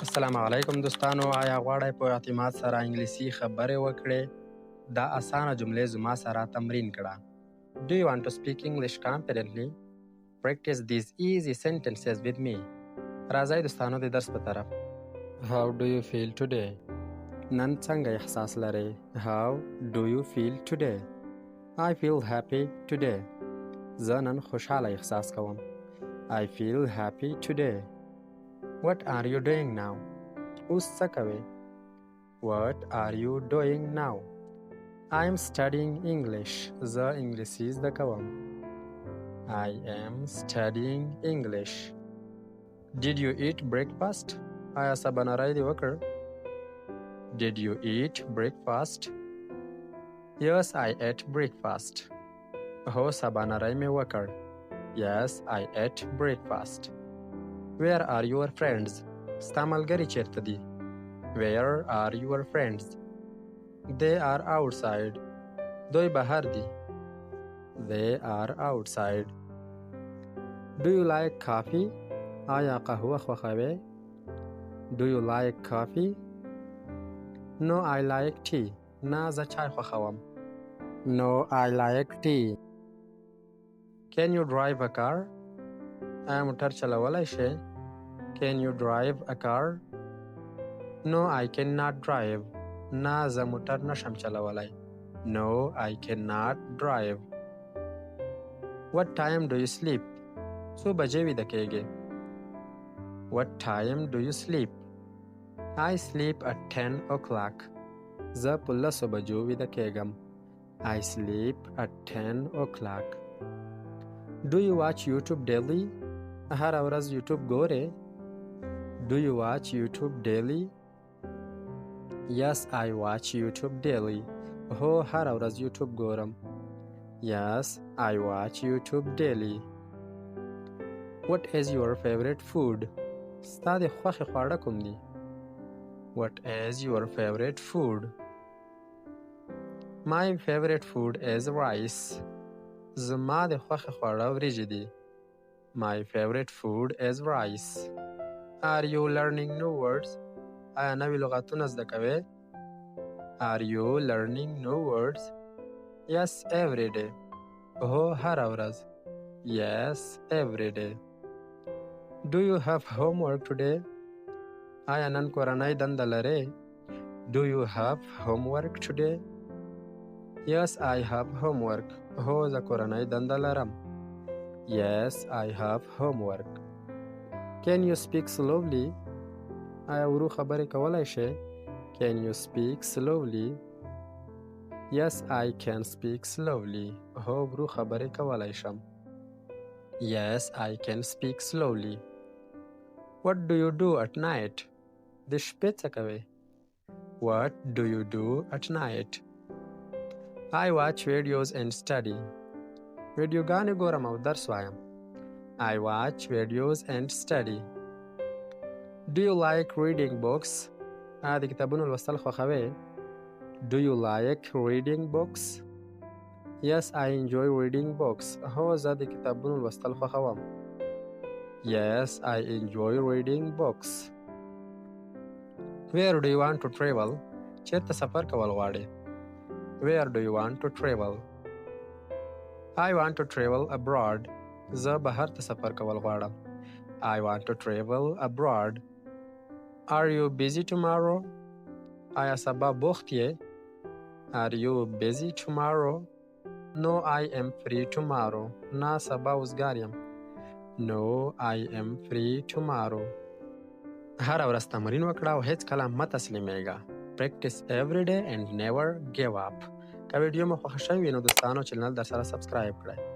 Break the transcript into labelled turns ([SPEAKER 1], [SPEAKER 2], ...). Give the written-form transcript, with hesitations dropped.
[SPEAKER 1] السلام علیکم دوستانو، آیا غواړئ په اعتماد سره انګلیسي خبرې وکړئ؟ دا اسانه جملې زما سره تمرین کړه. Do you want to speak English confidently? Practice these easy sentences with me. راځئ دوستانو د درس په طرف. How do you feel today? نن څنګه احساس لرئ؟ How do you feel today? I feel happy today. زه نن خوشحاله احساس کوم. I feel happy today. What are you doing now? اوس څه کوئ؟ What are you doing now? I am studying English. زه انګلیسي زده کوم. I am studying English. Did you eat breakfast? آیا سباناری دی وکړ؟ Did you eat breakfast? Yes, I ate breakfast. هو سباناری می وکړ. Yes, I ate breakfast. Where are your friends? ستا ملګري چیرته دي؟ Where are your friends? They are outside. دوی بهر دي. They are outside. Do you like coffee? آیا قهوه خوښوئ؟ Do you like coffee? No, I like tea. نه زه چای خوښوم. No, I like tea. Can you drive a car? آیا موټر چلولی شئ؟ Can you drive a car? No, I cannot drive. نه زه موټر نشم چلولی. No, I cannot drive. What time do you sleep? څو بجې ویده کیږئ؟ What time do you sleep? I sleep at 10 o'clock. زه په 10 بجو ویده کیږم. I sleep at 10 o'clock. Do you watch YouTube daily? هر ورځ یوټیوب ګورئ؟ Do you watch YouTube daily? Yes, I watch YouTube daily. هو هر ورځ یوټیوب ګورم. Yes, I watch YouTube daily. What is your favorite food? ستا د خوښې خواړه کوم دي؟ What is your favorite food? My favorite food is rice. زما د خوښې خواړه وریجې دي. My favorite food is rice. Are you learning new words? آیا نوې لغتونه زده کوئ؟ Are you learning new words? Yes, every day. هو هره ورځ. Yes, every day. Do you have homework today? آیا نن کورنۍ دنده لرئ؟ Do you have homework today? Yes, I have homework. هو زه کورنۍ دنده لرم. Yes, I have homework. Can you speak slowly? آیا ورو خبرې کولی شئ؟ Can you speak slowly? Yes, I can speak slowly. هو ورو خبرې کولی شم. Yes, I can speak slowly. What do you do at night? د شپې څه کوئ؟ What do you do at night? I watch videos and study. ویډیوګانې ګورم او درس وایم. I watch videos and study. Do you like reading books? آیا د کتابونو لوستل خوښوئ؟ Do you like reading books? Yes, I enjoy reading books. هو زه د کتابونو لوستل خوښوم. Yes, I enjoy reading books. Where do you want to travel? چیرته سفر کول غواړئ؟ Where do you want to travel? I want to travel abroad. زه بهر ته سفر کول غواړم. I want to travel abroad. Are you busy tomorrow? آیا سبا بوخت یې؟ Are you busy tomorrow? No, I am free tomorrow. نه سبا وزګار یم. No, I am free tomorrow. هر ورځ تمرین وکړه او هیڅ کله مه تسلیمیږه. Practice every day and never give up. که ویډیو مو خوښه شوې وي نو دوستانو چینل در سره سبسکرایب کړئ.